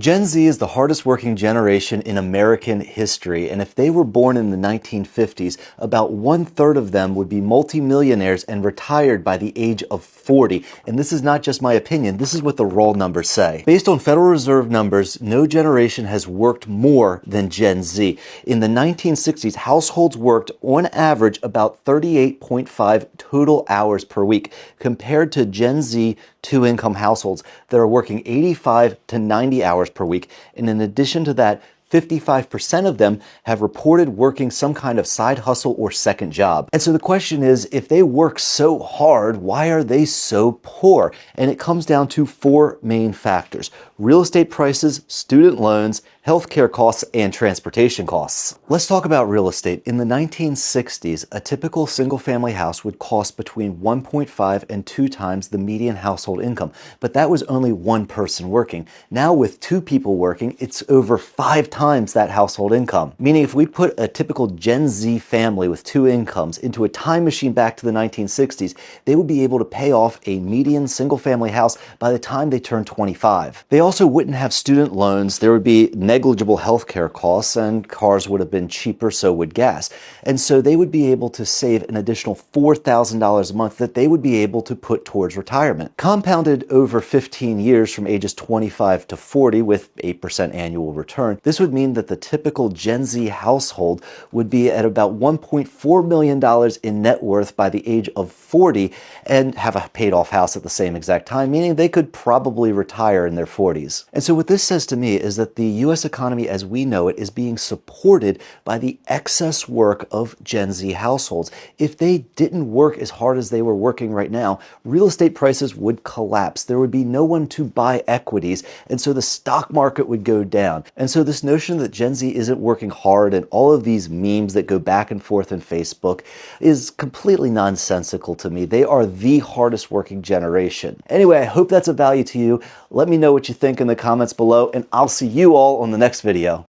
Gen Z is the hardest working generation in American history, and if they were born in the 1950s, about 1/3 of them would be multimillionaires and retired by the age of 40. And this is not just my opinion, this is what the raw numbers say. Based on Federal Reserve numbers, no generation has worked more than Gen Z. In the 1960s, households worked on average about 38.5 total hours per week, compared to Gen Z two-income households that are working 85 to 90 hours per week. And in addition to that, 55% of them have reported working some kind of side hustle or second job. And so the question is, if they work so hard, why are they so poor? And it comes down to four main factors: real estate prices, student loans, healthcare costs, and transportation costs. Let's talk about real estate. In the 1960s, a typical single-family house would cost between 1.5 and 2 times the median household income, but that was only one person working. Now with 2 people working, it's over 5 times that household income. Meaning if we put a typical Gen Z family with 2 incomes into a time machine back to the 1960s, they would be able to pay off a median single-family house by the time they turn 25. They also wouldn't have student loans, there would be negligible healthcare costs, and cars would have been cheaper, so would gas. And so they would be able to save an additional $4,000 a month that they would be able to put towards retirement. Compounded over 15 years from ages 25 to 40 with 8% annual return, this would mean that the typical Gen Z household would be at about $1.4 million in net worth by the age of 40 and have a paid off house at the same exact time, meaning they could probably retire in their 40s. And so what this says to me is that the US economy as we know it is being supported by the excess work of Gen Z households. If they didn't work as hard as they were working right now, real estate prices would collapse. There would be no one to buy equities, and so the stock market would go down. And so this notion that Gen Z isn't working hard and all of these memes that go back and forth on Facebook is completely nonsensical to me. They are the hardest working generation. Anyway, I hope that's of value to you. Let me know what you think in the comments below, and I'll see you all on the next video.